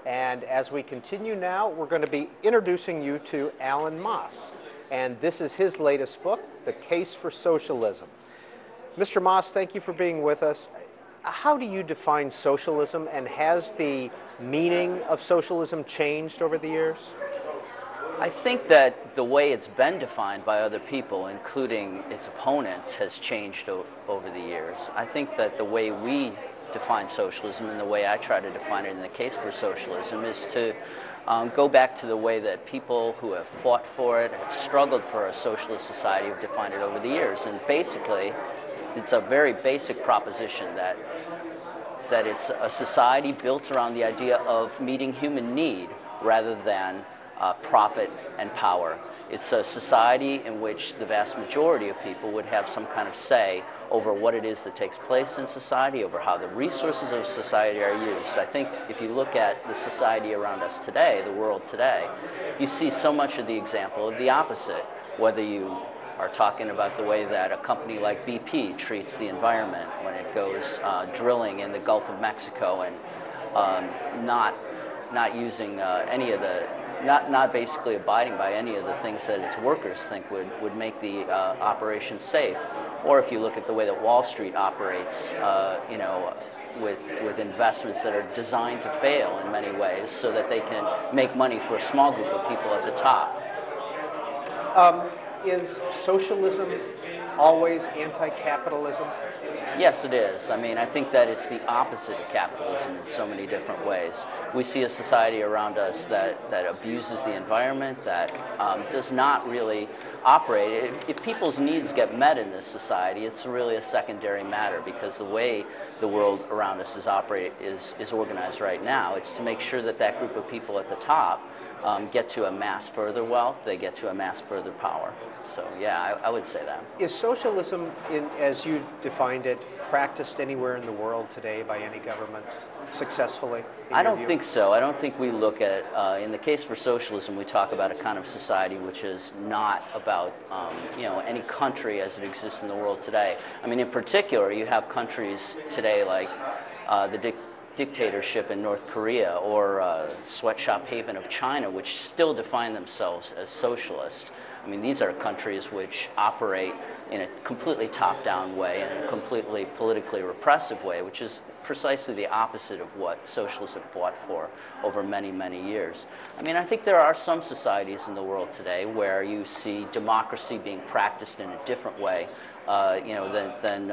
And as we continue now, we're going to be introducing you to Alan Moss. And this is his latest book, The Case for Socialism. Mr. Moss, thank you for being with us. How do you define socialism, and has the meaning of socialism changed over the years? I think that the way it's been defined by other people, including its opponents, has changed over the years. I think that the way we define socialism and the way I try to define it in The Case for Socialism is to go back to the way that people who have fought for it, have struggled for a socialist society, have defined it over the years. And basically, it's a very basic proposition that it's a society built around the idea of meeting human need rather than profit and power. It's a society in which the vast majority of people would have some kind of say over what it is that takes place in society, over how the resources of society are used. I think if you look at the society around us today, the world today, you see so much of the example of the opposite, whether you are talking about the way that a company like BP treats the environment when it goes drilling in the Gulf of Mexico and not using any of the not basically abiding by any of the things that its workers think would make the operation safe. Or if you look at the way that Wall Street operates, with investments that are designed to fail in many ways so that they can make money for a small group of people at the top. Is socialism always anti-capitalism? Yes, it is. I mean, I think that it's the opposite of capitalism in so many different ways. We see a society around us that abuses the environment, that does not really operate. If people's needs get met in this society, it's really a secondary matter, because the way the world around us is organized right now, it's to make sure that that group of people at the top get to amass further wealth, they get to amass further power. So yeah, I would say that. Is socialism, as you've defined it, practiced anywhere in the world today by any governments successfully? I don't think so. I don't think we look at, in The Case for Socialism, we talk about a kind of society which is not about any country as it exists in the world today. I mean, in particular, you have countries today like the dictatorship in North Korea or sweatshop haven of China, which still define themselves as socialist. I mean, these are countries which operate in a completely top-down way and in a completely politically repressive way, which is precisely the opposite of what socialists have fought for over many, many years. I mean, I think there are some societies in the world today where you see democracy being practiced in a different way than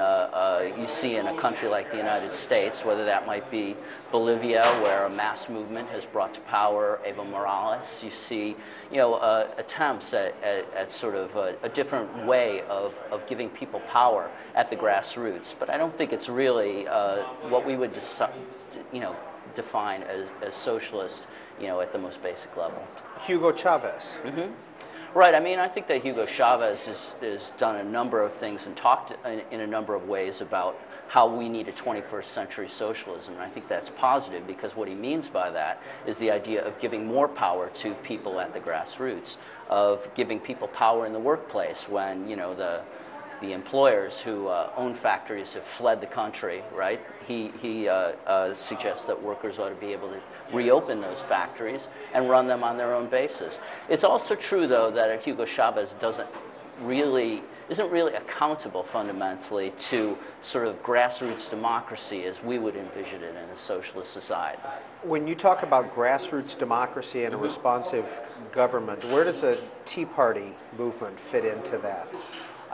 you see in a country like the United States, whether that might be Bolivia, where a mass movement has brought to power Evo Morales. You see, attempts at sort of a different way of giving people power at the grassroots. But I don't think it's really what we would define as socialist, at the most basic level. Hugo Chavez. Mm-hmm. Right. I mean, I think that Hugo Chavez has done a number of things and talked in a number of ways about how we need a 21st century socialism. And I think that's positive, because what he means by that is the idea of giving more power to people at the grassroots, of giving people power in the workplace when, the employers who own factories have fled the country, right? He suggests that workers ought to be able to reopen those factories and run them on their own basis. It's also true, though, that Hugo Chavez isn't really accountable fundamentally to sort of grassroots democracy as we would envision it in a socialist society. When you talk about grassroots democracy and a responsive government, where does the Tea Party movement fit into that?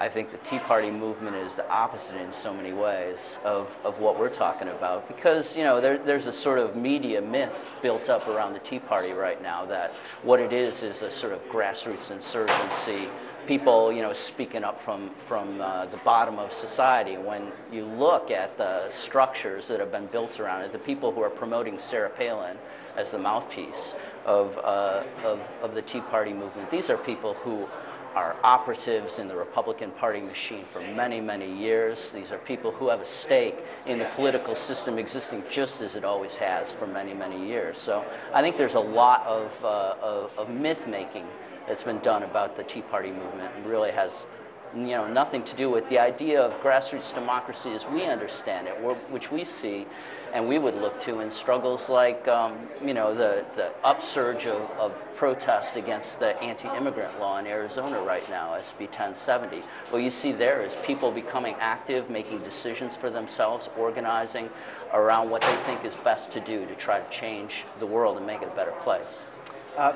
I think the Tea Party movement is the opposite in so many ways of what we're talking about, because there's a sort of media myth built up around the Tea Party right now that what it is a sort of grassroots insurgency, people speaking up from the bottom of society. When you look at the structures that have been built around it, the people who are promoting Sarah Palin as the mouthpiece of the Tea Party movement, these are people who are operatives in the Republican Party machine for many, many years. These are people who have a stake in the political system existing just as it always has for many, many years. So I think there's a lot of myth-making that's been done about the Tea Party movement, and really has nothing to do with the idea of grassroots democracy as we understand it, which we see and we would look to in struggles like the upsurge of protests against the anti-immigrant law in Arizona right now, SB 1070. What you see there is people becoming active, making decisions for themselves, organizing around what they think is best to do to try to change the world and make it a better place.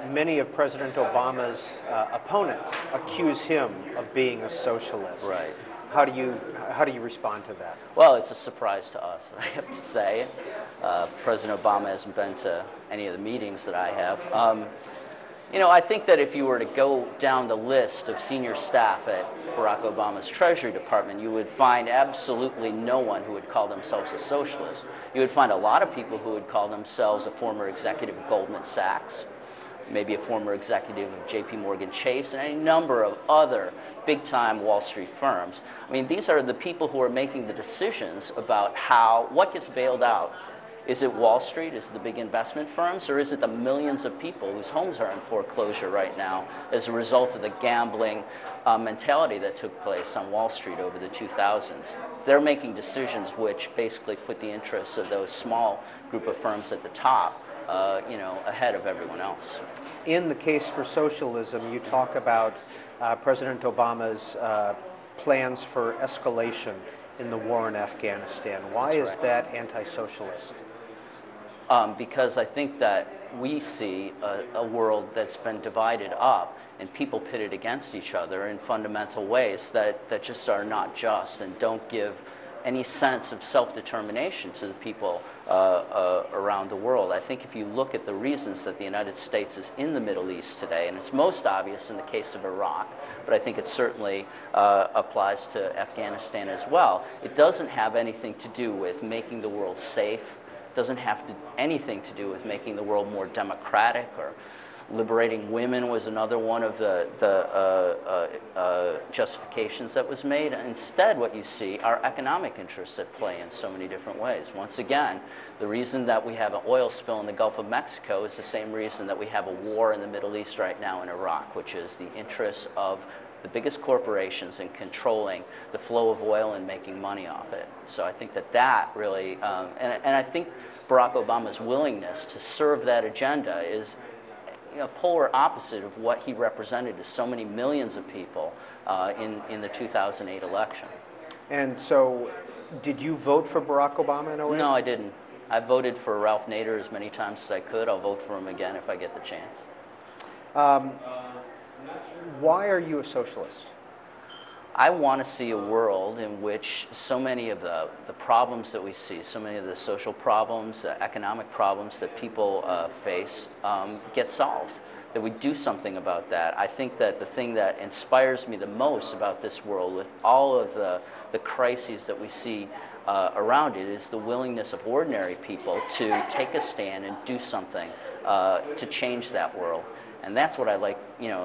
Many of President Obama's opponents accuse him of being a socialist. Right. How do you respond to that? Well, it's a surprise to us, I have to say. President Obama hasn't been to any of the meetings that I have. I think that if you were to go down the list of senior staff at Barack Obama's Treasury Department, you would find absolutely no one who would call themselves a socialist. You would find a lot of people who would call themselves a former executive of Goldman Sachs, maybe a former executive of J.P. Morgan Chase, and any number of other big-time Wall Street firms. I mean, these are the people who are making the decisions about what gets bailed out. Is it Wall Street? Is it the big investment firms? Or is it the millions of people whose homes are in foreclosure right now as a result of the gambling mentality that took place on Wall Street over the 2000s? They're making decisions which basically put the interests of those small group of firms at the top ahead of everyone else. In the Case for Socialism, you talk about President Obama's plans for escalation in the war in Afghanistan. Why is that anti-socialist? Because I think that we see a world that's been divided up and people pitted against each other in fundamental ways that just are not just and don't give any sense of self-determination to the people around the world. I think if you look at the reasons that the United States is in the Middle East today, and it's most obvious in the case of Iraq, but I think it certainly applies to Afghanistan as well, it doesn't have anything to do with making the world safe, doesn't have anything to do with making the world more democratic, or liberating women was another one of the justifications that was made. Instead, what you see are economic interests at play in so many different ways. Once again, the reason that we have an oil spill in the Gulf of Mexico is the same reason that we have a war in the Middle East right now in Iraq, which is the interests of the biggest corporations in controlling the flow of oil and making money off it. So I think that really, and I think Barack Obama's willingness to serve that agenda is polar opposite of what he represented to so many millions of people in the 2008 election. And so, did you vote for Barack Obama in 08? No, I didn't. I voted for Ralph Nader as many times as I could. I'll vote for him again if I get the chance. Why are you a socialist? I want to see a world in which so many of the problems that we see, so many of the social problems, economic problems that people face get solved, that we do something about that. I think that the thing that inspires me the most about this world, with all of the crises that we see around it, is the willingness of ordinary people to take a stand and do something to change that world. And that's what I like,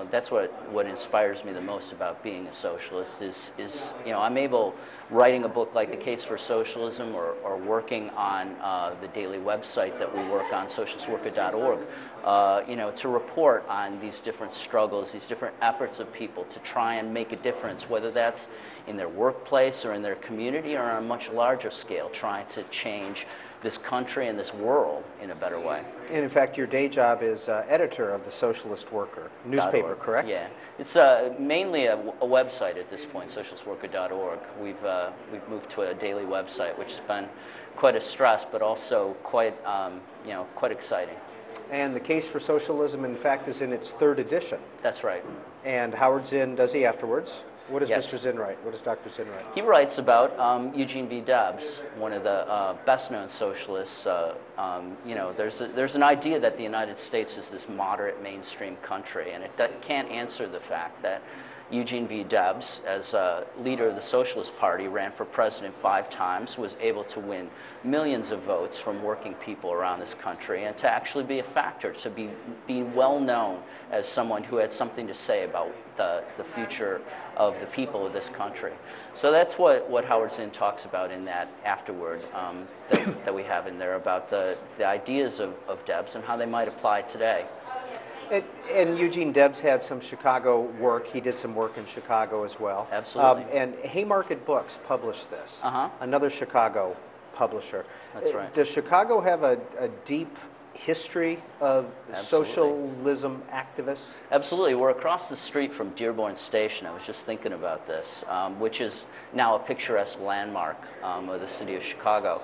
that's what inspires me the most about being a socialist is I'm able, writing a book like The Case for Socialism or working on the daily website that we work on, socialistworker.org, to report on these different struggles, these different efforts of people to try and make a difference, whether that's in their workplace or in their community or on a much larger scale, trying to change this country and this world in a better way. And in fact, your day job is editor of the Socialist Worker newspaper, correct? Yeah, it's mainly a website at this point, socialistworker.org. We've moved to a daily website, which has been quite a stress, but also quite exciting. And The Case for Socialism, in fact, is in its 3rd edition. That's right. And Howard Zinn, does he afterwards? What does Yes. Mr. Zinn write? What does Dr. Zinn write? He writes about Eugene V. Debs, one of the best-known socialists. There's an idea that the United States is this moderate mainstream country, and it can't answer the fact that Eugene V. Debs, as leader of the Socialist Party, ran for president 5 times, was able to win millions of votes from working people around this country, and to actually be a factor, to be well known as someone who had something to say about the future of the people of this country. So that's what Howard Zinn talks about in that afterword that we have in there about the ideas of Debs and how they might apply today. And Eugene Debs had some Chicago work. He did some work in Chicago as well. Absolutely. And Haymarket Books published this, Uh-huh. another Chicago publisher. That's right. Does Chicago have a deep history of Absolutely. socialism activists? Absolutely. We're across the street from Dearborn Station. I was just thinking about this, which is now a picturesque landmark of the city of Chicago.